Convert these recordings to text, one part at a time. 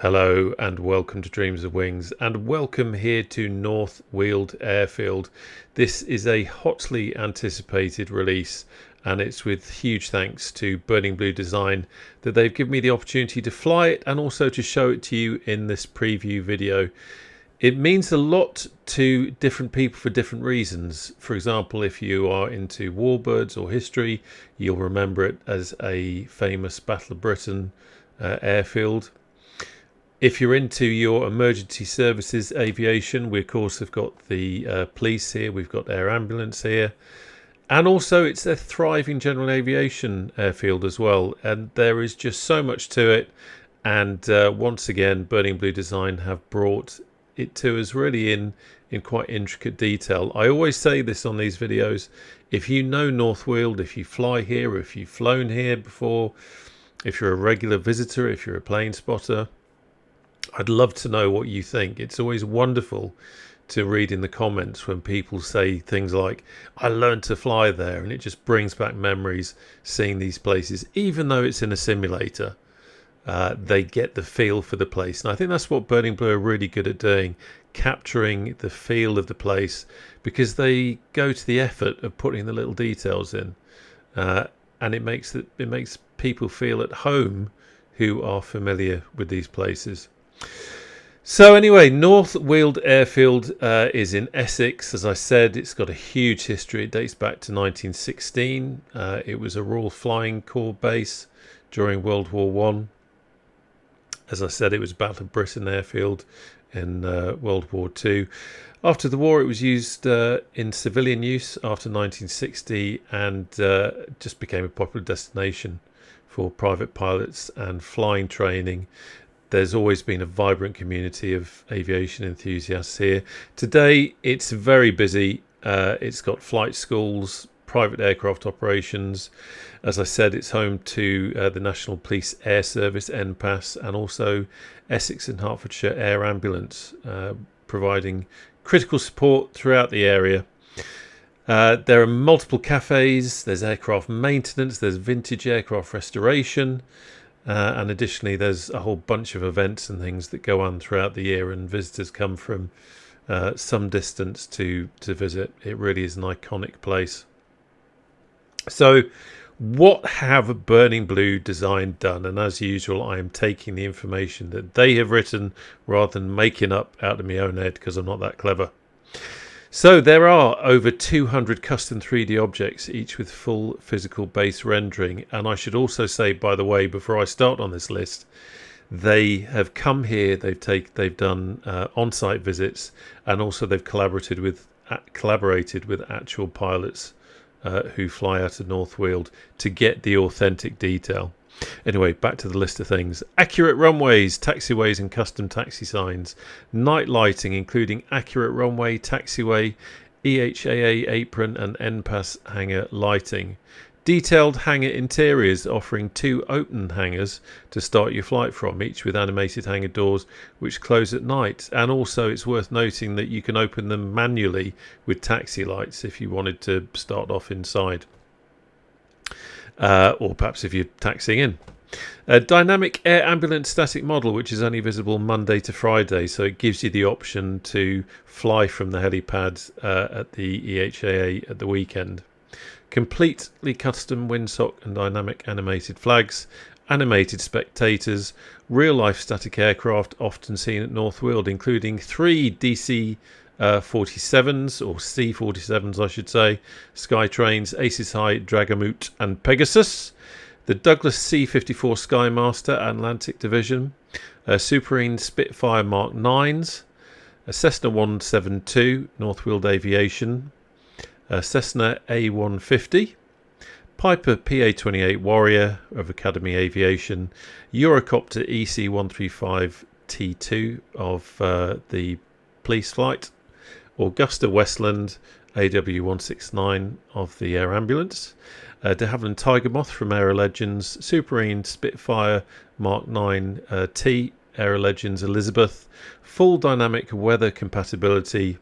Hello and welcome to Dreams of Wings, and welcome here to North Weald Airfield. This is a hotly anticipated release, and it's with huge thanks to Burning Blue Design that they've given me the opportunity to fly it and also to show it to you in this preview video. It means a lot to different people for different reasons. For example, if you are into warbirds or history, you'll remember it as a famous Battle of Britain airfield. If you're into your emergency services aviation, we of course have got the police here, we've got air ambulance here, and also it's a thriving general aviation airfield as well, and there is just so much to it. And once again, Burning Blue Design have brought it to us really in quite intricate detail. I always say this on these videos: if you know North Weald, if you fly here, if you've flown here before, if you're a regular visitor, if you're a plane spotter, I'd love to know what you think. It's always wonderful to read in the comments when people say things like, I learned to fly there, and it just brings back memories seeing these places. Even though it's in a simulator, they get the feel for the place. And I think that's what Burning Blue are really good at doing, capturing the feel of the place, because they go to the effort of putting the little details in. And it makes people feel at home who are familiar with these places. So anyway, North Weald Airfield is in Essex. As I said, it's got a huge history. It dates back to 1916. It was a Royal Flying Corps base during World War One. As I said, it was Battle of Britain Airfield in World War Two. After the war, it was used in civilian use after 1960, and just became a popular destination for private pilots and flying training. There's always been a vibrant community of aviation enthusiasts here. Today, it's very busy. It's got flight schools, private aircraft operations. As I said, it's home to the National Police Air Service, NPAS, and also Essex and Hertfordshire Air Ambulance, providing critical support throughout the area. There are multiple cafes, there's aircraft maintenance, there's vintage aircraft restoration. And additionally, there's a whole bunch of events and things that go on throughout the year, and visitors come from some distance to visit. It really is an iconic place. So what have Burning Blue Design done? And as usual, I am taking the information that they have written rather than making up out of my own head, because I'm not that clever. So there are over 200 custom 3D objects, each with full physical base rendering. And I should also say, by the way, before I start on this list, they have come here, they've done on-site visits, and also they've collaborated with actual pilots who fly out of North Weald to get the authentic detail. Anyway, back to the list of things. Accurate runways, taxiways and custom taxi signs. Night lighting, including accurate runway, taxiway, EHAA apron and NPAS hangar lighting. Detailed hangar interiors, offering 2 open hangars to start your flight from, each with animated hangar doors which close at night. And also it's worth noting that you can open them manually with taxi lights if you wanted to start off inside. Or perhaps if you're taxiing in. A dynamic air ambulance static model, which is only visible Monday to Friday, so it gives you the option to fly from the helipad at the EHAA at the weekend. Completely custom windsock and dynamic animated flags, animated spectators, real-life static aircraft often seen at North Weald, including 3 DC 47s, or C-47s I should say, Skytrains, Aces High, Dragamute and Pegasus, the Douglas C-54 Skymaster Atlantic Division, Superine Spitfire Mark 9s, a Cessna 172 North Weald Aviation, Cessna A150, Piper PA-28 Warrior of Academy Aviation, Eurocopter EC-135 T2 of the police flight, Augusta Westland AW169 of the Air Ambulance, de Havilland Tiger Moth from Aero Legends, Superine Spitfire Mark 9 T Aero Legends Elizabeth, full dynamic weather compatibility,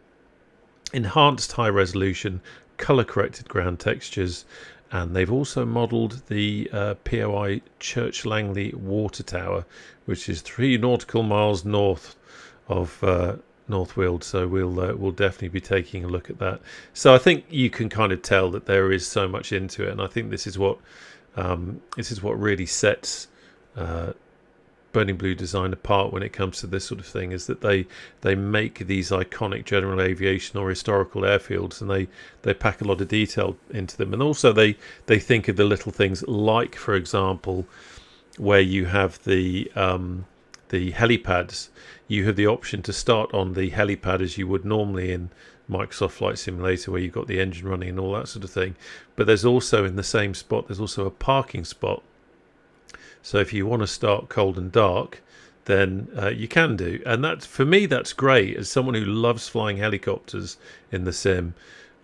enhanced high resolution, colour corrected ground textures, and they've also modelled the POI Church Langley water tower, which is 3 nautical miles north of North Weald. So we'll definitely be taking a look at that. So I think you can kind of tell that there is so much into it, and I think this is what really sets Burning Blue Design apart when it comes to this sort of thing, is that they make these iconic general aviation or historical airfields, and they pack a lot of detail into them, and also they think of the little things, like for example where you have the helipads. You have the option to start on the helipad as you would normally in Microsoft Flight Simulator, where you've got the engine running and all that sort of thing, but there's also, in the same spot, there's also a parking spot. So if you want to start cold and dark, then you can do. And that, for me, that's great. As someone who loves flying helicopters in the sim,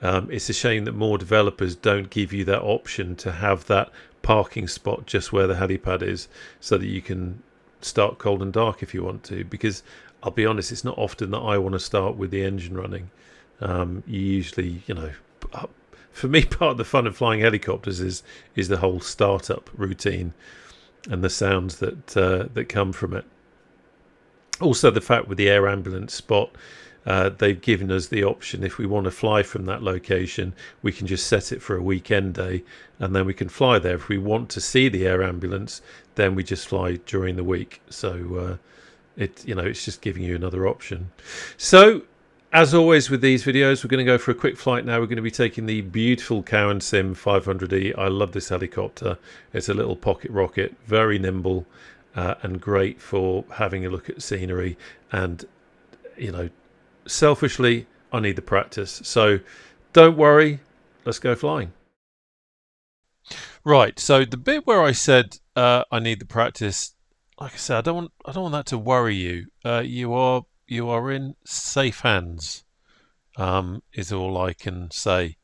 it's a shame that more developers don't give you that option to have that parking spot just where the helipad is, so that you can start cold and dark if you want to. Because I'll be honest, it's not often that I want to start with the engine running. You usually, for me, part of the fun of flying helicopters is the whole startup routine and the sounds that come from it. Also, the fact with the air ambulance spot, they've given us the option, if we want to fly from that location, we can just set it for a weekend day, and then we can fly there. If we want to see the air ambulance, then we just fly during the week. So it's just giving you another option. So as always with these videos, we're going to go for a quick flight now. We're going to be taking the beautiful CowanSim 500E. I love this helicopter. It's a little pocket rocket, very nimble, and great for having a look at scenery. And, selfishly, I need the practice. So don't worry, let's go flying. Right, so the bit where I said I need the practice, like I said, I don't want that to worry you. You are in safe hands, is all I can say.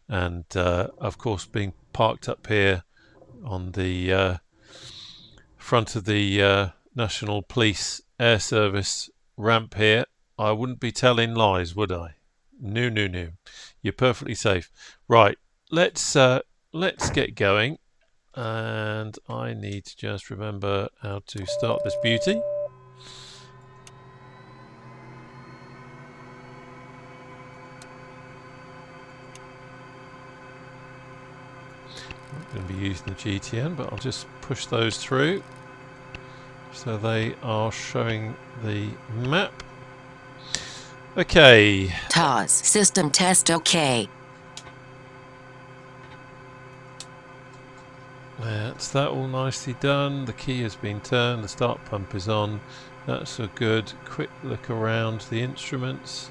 And of course, being parked up here on the front of the National Police Air Service ramp here, I wouldn't be telling lies, would I? No. You're perfectly safe. Right, let's get going. And I need to just remember how to start this beauty. I'm going to be using the GTN, but I'll just push those through so they are showing the map. Okay. TAS system test OK. That's that all nicely done. The key has been turned, the start pump is on. That's a good quick look around the instruments.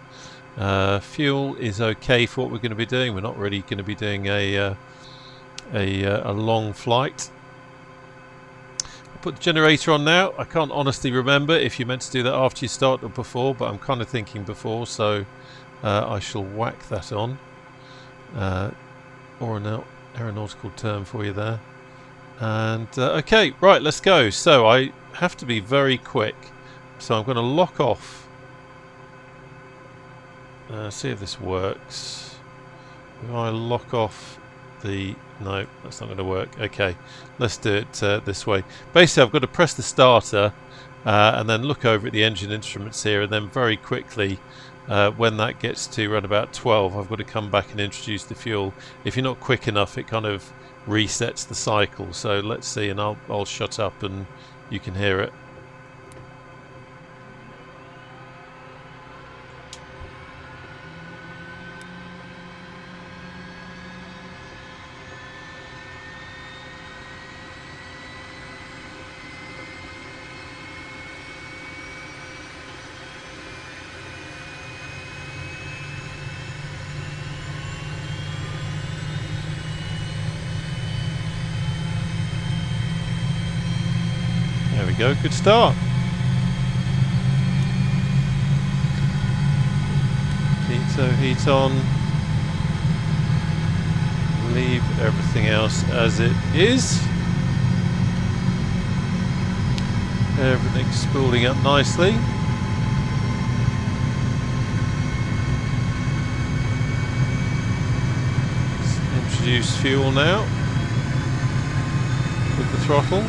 Fuel is okay for what we're going to be doing. We're not really going to be doing a long flight. I'll put the generator on now. I can't honestly remember if you meant to do that after you start or before, but I'm kind of thinking before, so I shall whack that on. Or an aeronautical term for you there. And okay, right, let's go. So I have to be very quick, so I'm going to lock off. See if this works. If I lock off the... No, that's not going to work. Okay, let's do it this way. Basically, I've got to press the starter and then look over at the engine instruments here, and then very quickly, when that gets to around about 12, I've got to come back and introduce the fuel. If you're not quick enough, it kind of resets the cycle. So let's see, and I'll shut up and you can hear it. There we go, good start. Heat on. Leave everything else as it is. Everything's spooling up nicely. Let's reduce fuel now with the throttle.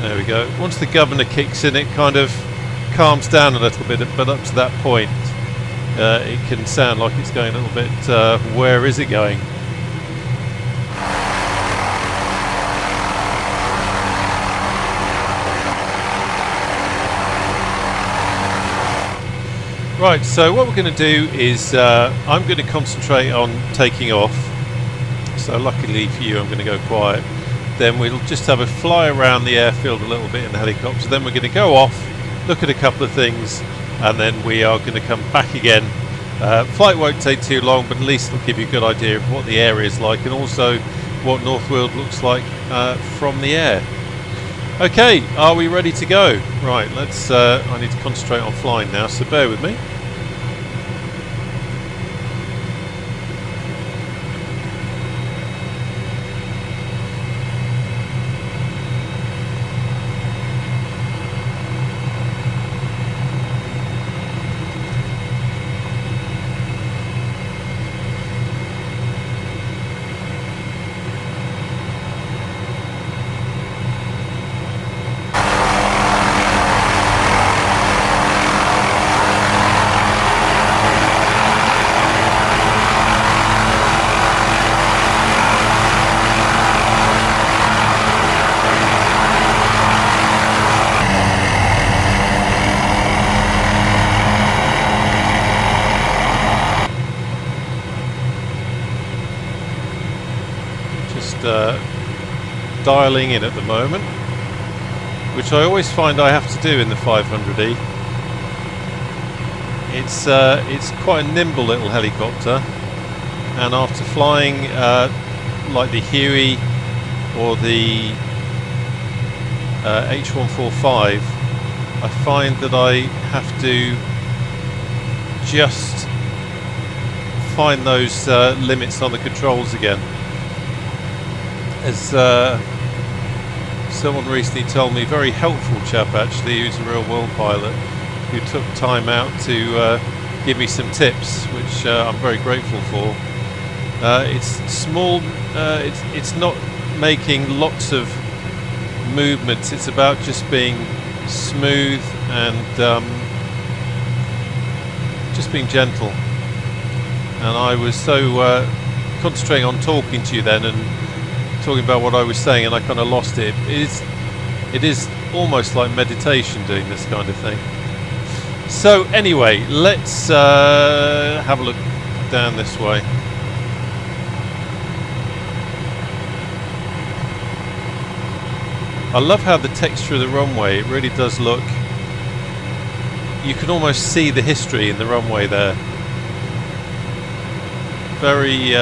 There we go. Once the governor kicks in, it kind of calms down a little bit, but up to that point it can sound like it's going a little bit where is it going? Right, so what we're going to do is I'm going to concentrate on taking off. So luckily for you, I'm going to go quiet. Then we'll just have a fly around the airfield a little bit in the helicopter. Then we're going to go off, look at a couple of things, and then we are going to come back again. Flight won't take too long, but at least it'll give you a good idea of what the area is like, and also what North Weald looks like from the air. Okay, are we ready to go? Right, let's. I need to concentrate on flying now, so bear with me. Dialing in at the moment, which I always find I have to do in the 500E. It's quite a nimble little helicopter, and after flying like the Huey or the H145, I find that I have to just find those limits on the controls again. As someone recently told me, very helpful chap actually, who's a real world pilot, who took time out to give me some tips, which I'm very grateful for. It's small, it's not making lots of movements, it's about just being smooth and just being gentle. And I was so concentrating on talking to you then and talking about what I was saying, and I kind of lost it. It is almost like meditation doing this kind of thing. So anyway, let's have a look down this way. I love how the texture of the runway, it really does look, you can almost see the history in the runway there. Very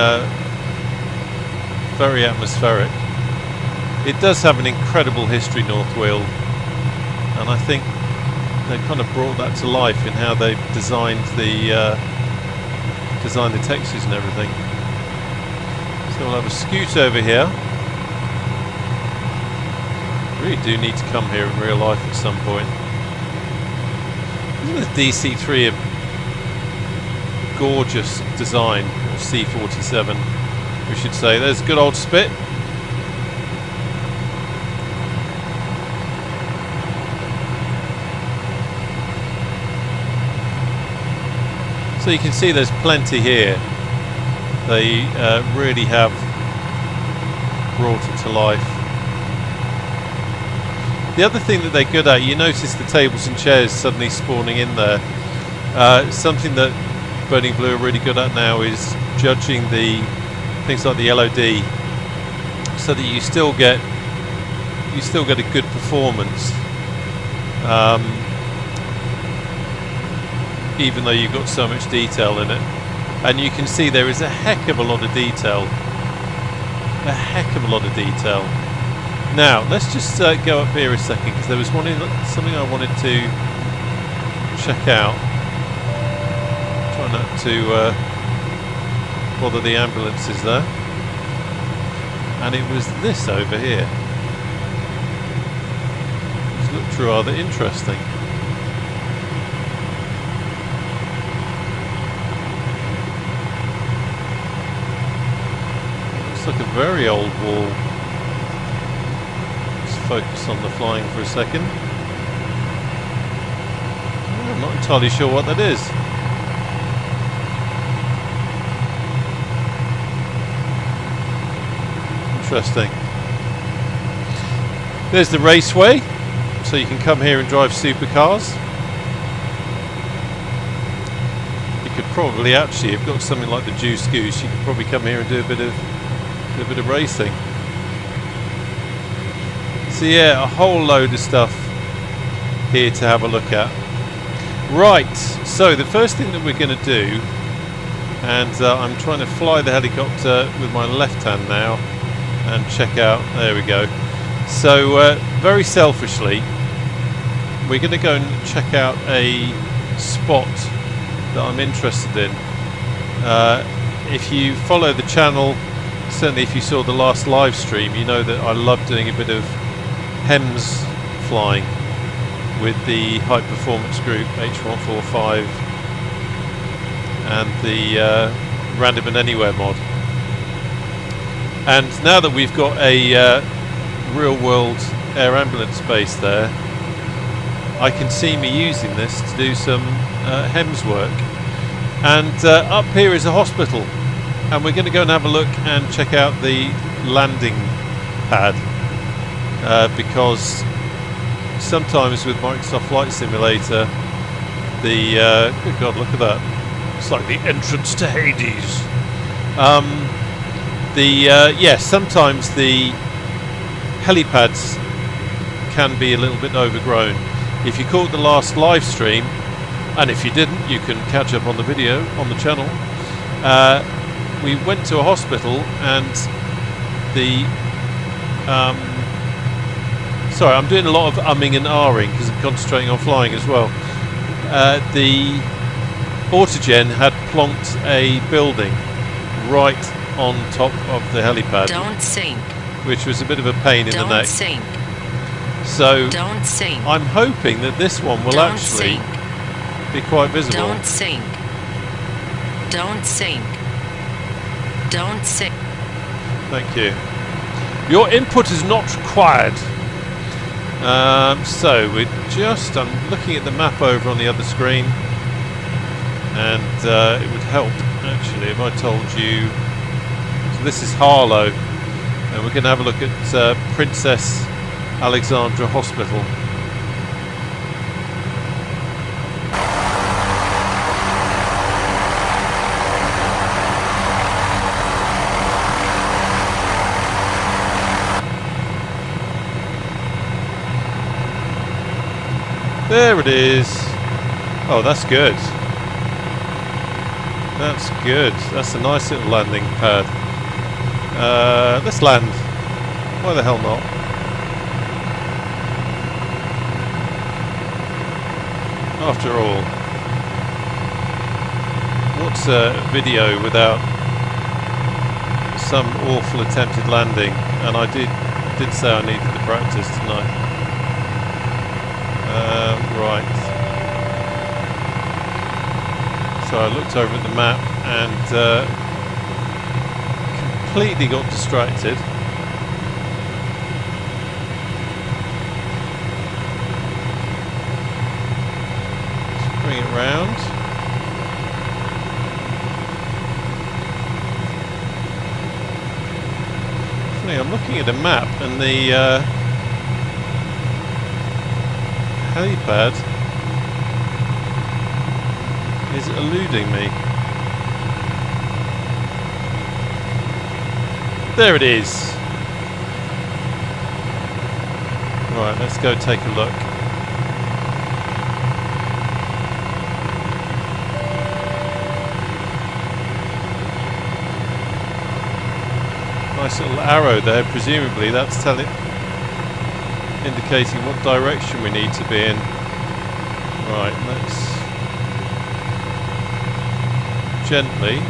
very atmospheric. It does have an incredible history, North Weald, and I think they kind of brought that to life in how they designed the textures and everything. So we'll have a scoot over here. Really do need to come here in real life at some point. Isn't the DC-3 a gorgeous design, or C-47? We should say. There's a good old spit. So you can see there's plenty here. They really have brought it to life. The other thing that they're good at, you notice the tables and chairs suddenly spawning in there. Something that Burning Blue are really good at now is judging the things like the LOD, so that you still get a good performance, even though you've got so much detail in it. And you can see there is a heck of a lot of detail. Now let's just go up here a second, because there was something I wanted to check out. Try not to bother the ambulances there. And it was this over here. Looks rather interesting. Looks like a very old wall. Let's focus on the flying for a second. I'm not entirely sure what that is. Interesting. There's the raceway, so you can come here and drive supercars. You could probably actually, if you've got something like the Juice Goose, you could probably come here and do a bit of racing. So yeah, a whole load of stuff here to have a look at. Right, so the first thing that we're going to do, and I'm trying to fly the helicopter with my left hand now and check out, there we go. So very selfishly, we're going to go and check out a spot that I'm interested in. If you follow the channel, certainly if you saw the last live stream, you know that I love doing a bit of HEMS flying with the high performance group H145 and the Random and Anywhere mod. And now that we've got a real world air ambulance base there, I can see me using this to do some HEMS work. And up here is a hospital, and we're going to go and have a look and check out the landing pad, because sometimes with Microsoft Flight Simulator, the good God, look at that! It's like the entrance to Hades. Sometimes the helipads can be a little bit overgrown. If you caught the last live stream, and if you didn't, you can catch up on the video on the channel. We went to a hospital, and the sorry, I'm doing a lot of umming and ahhing because I'm concentrating on flying as well. The autogen had plonked a building right on top of the helipad. Don't sink. Which was a bit of a pain in the neck. Don't sink. So Don't sink. I'm hoping that this one will Don't actually sink. be quite visible. Don't sink. Don't sink. Don't sink. Thank you. Your input is not required. So I'm looking at the map over on the other screen, and it would help actually if I told you. So this is Harlow, and we're going to have a look at Princess Alexandra Hospital. There it is. Oh, that's good. That's good. That's a nice little landing pad. Let's land. Why the hell not? After all, what's a video without some awful attempted landing? And I did say I needed the practice, didn't I? Right. So I looked over at the map and completely got distracted. Let's bring it round. Funny, I'm looking at a map and the helipad is eluding me. There it is. Right, let's go take a look. Nice little arrow there, presumably that's indicating what direction we need to be in. Right, let's gently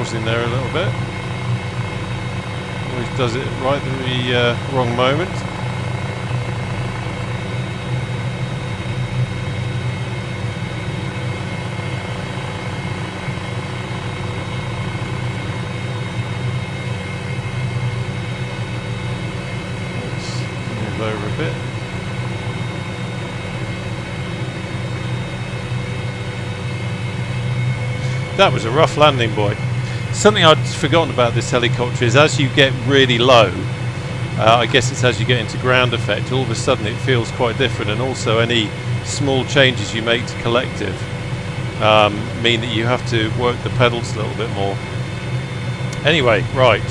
pausing there a little bit. Always does it right at the wrong moment. Let's move over a bit. That was a rough landing, boy. Something I'd forgotten about this helicopter is as you get really low, I guess it's as you get into ground effect, all of a sudden it feels quite different, and also any small changes you make to collective mean that you have to work the pedals a little bit more. Anyway, right.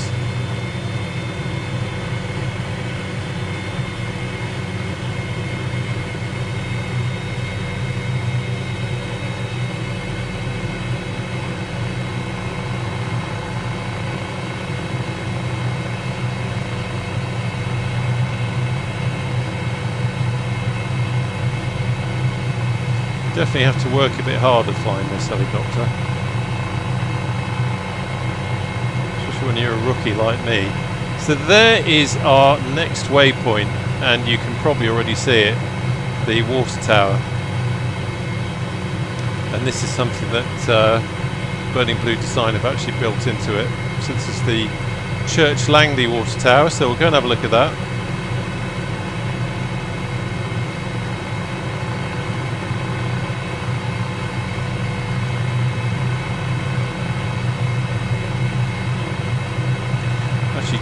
Definitely have to work a bit harder flying this helicopter, especially when you're a rookie like me. So there is our next waypoint, and you can probably already see it, the water tower. And this is something that Burning Blue Design have actually built into it, since it's the Church Langley water tower, so we'll go and have a look at that.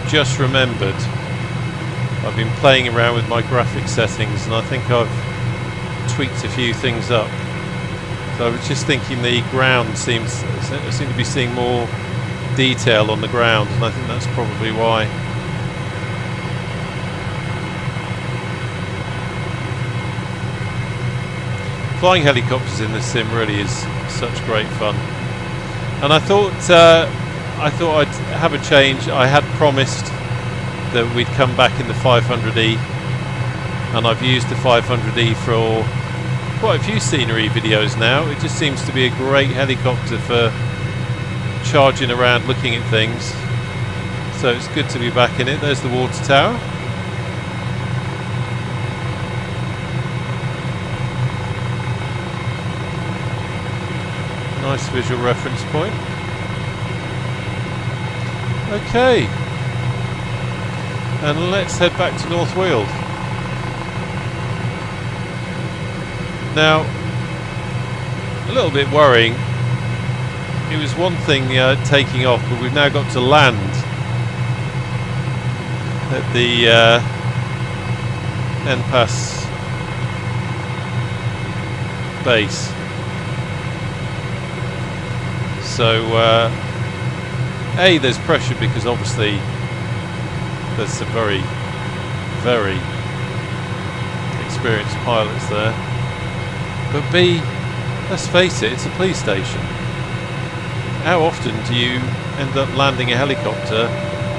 Just remembered I've been playing around with my graphic settings, and I think I've tweaked a few things up. So I was just thinking the ground I seem to be seeing more detail on the ground, and I think that's probably why. Flying helicopters in this sim really is such great fun, and I thought I'd have a change. I had promised that we'd come back in the 500E, and I've used the 500E for quite a few scenery videos now. It just seems to be a great helicopter for charging around looking at things, so it's good to be back in it. There's the water tower. Nice visual reference point. Okay, and let's head back to North Weald. Now, a little bit worrying. It was one thing taking off, but we've now got to land at the NPAS base. So there's pressure because obviously there's some very, very experienced pilots there. But B, let's face it, it's a police station. How often do you end up landing a helicopter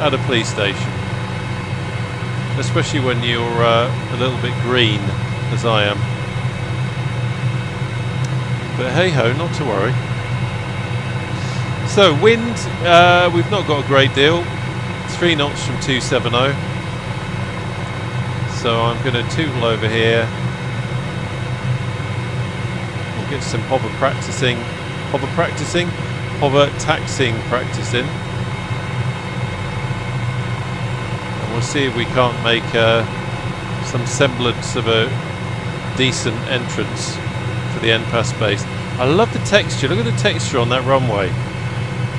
at a police station? Especially when you're a little bit green, as I am. But hey ho, not to worry. So wind, we've not got a great deal. 3 knots from 270. So I'm going to tootle over here. We'll get some hover taxiing practicing. And we'll see if we can't make some semblance of a decent entrance to the NPAS base. I love the texture. Look at the texture on that runway.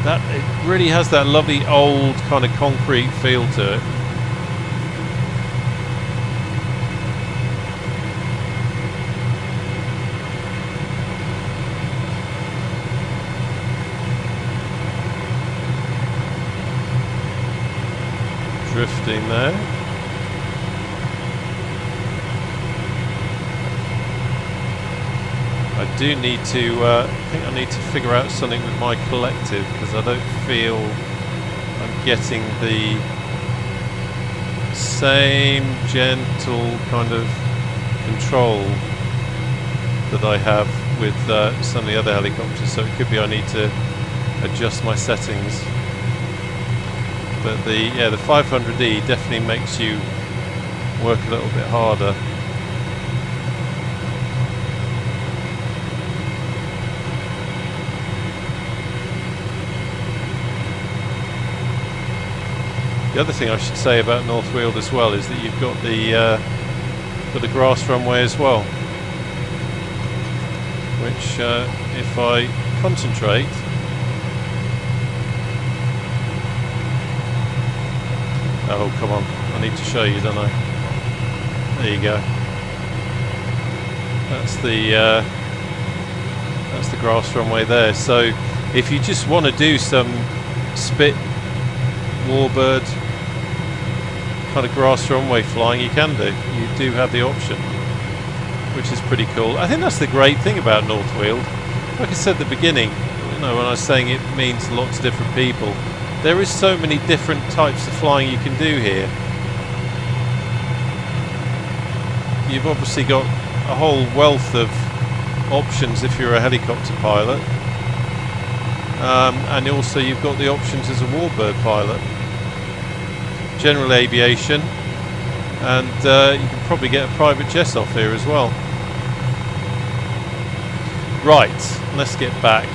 That it really has that lovely old kind of concrete feel to it. Drifting there. I do need to, I think I need to figure out something with my collective, because I don't feel I'm getting the same gentle kind of control that I have with some of the other helicopters. So it could be I need to adjust my settings. But the 500E definitely makes you work a little bit harder. The other thing I should say about North Weald as well is that you've got the grass runway as well, which if I concentrate, oh come on, I need to show you, don't I? There you go. That's the grass runway there. So if you just want to do some spit warbird kind of grass runway flying, you can do. You do have the option, which is pretty cool. I think that's the great thing about North Weald. Like I said at the beginning, you know, when I was saying it means lots of different people, there is so many different types of flying you can do here. You've obviously got a whole wealth of options if you're a helicopter pilot, and also you've got the options as a warbird pilot, general aviation, and you can probably get a private jet off here as well. Right, let's get back.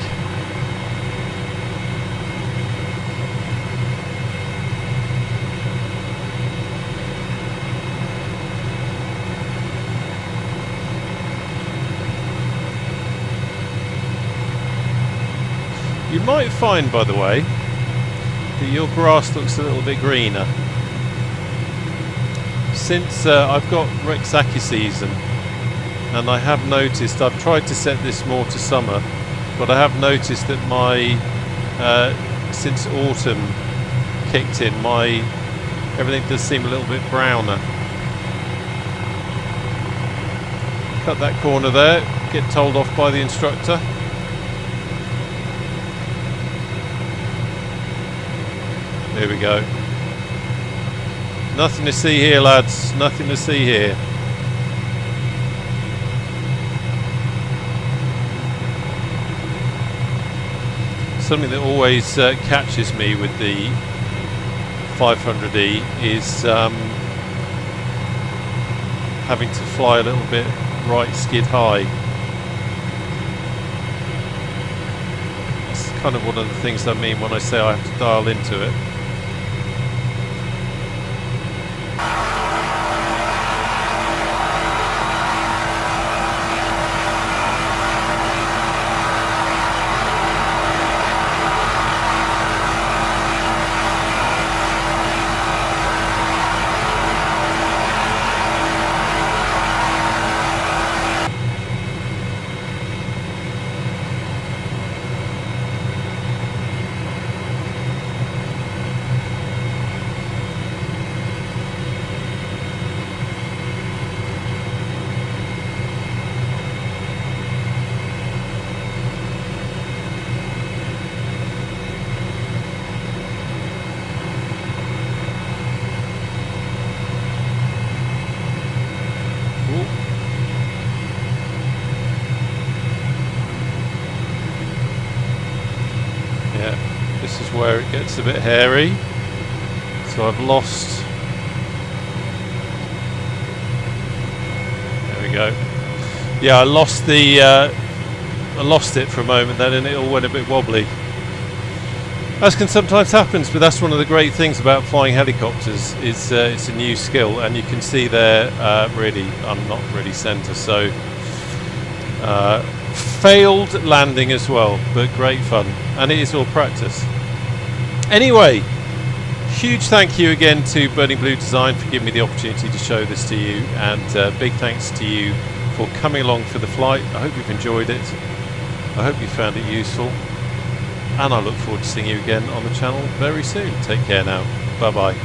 You might find, by the way, that your grass looks a little bit greener. Since I've got Rexaki season, and I have noticed, I've tried to set this more to summer, but I have noticed that my, since autumn kicked in, everything does seem a little bit browner. Cut that corner there, get told off by the instructor. Here we go. Nothing to see here, lads. Nothing to see here. Something that always catches me with the 500E is having to fly a little bit right skid high. That's kind of one of the things I mean when I say I have to dial into it. This is where it gets a bit hairy, so I've lost, there we go, yeah, I lost it for a moment then, and it all went a bit wobbly, as can sometimes happen. But that's one of the great things about flying helicopters, is it's a new skill, and you can see there, really I'm not really centre, so failed landing as well, but great fun, and it is all practice. Anyway, huge thank you again to Burning Blue Design for giving me the opportunity to show this to you, and big thanks to you for coming along for the flight. I hope you've enjoyed it, I hope you found it useful, and I look forward to seeing you again on the channel very soon. Take care now, bye bye.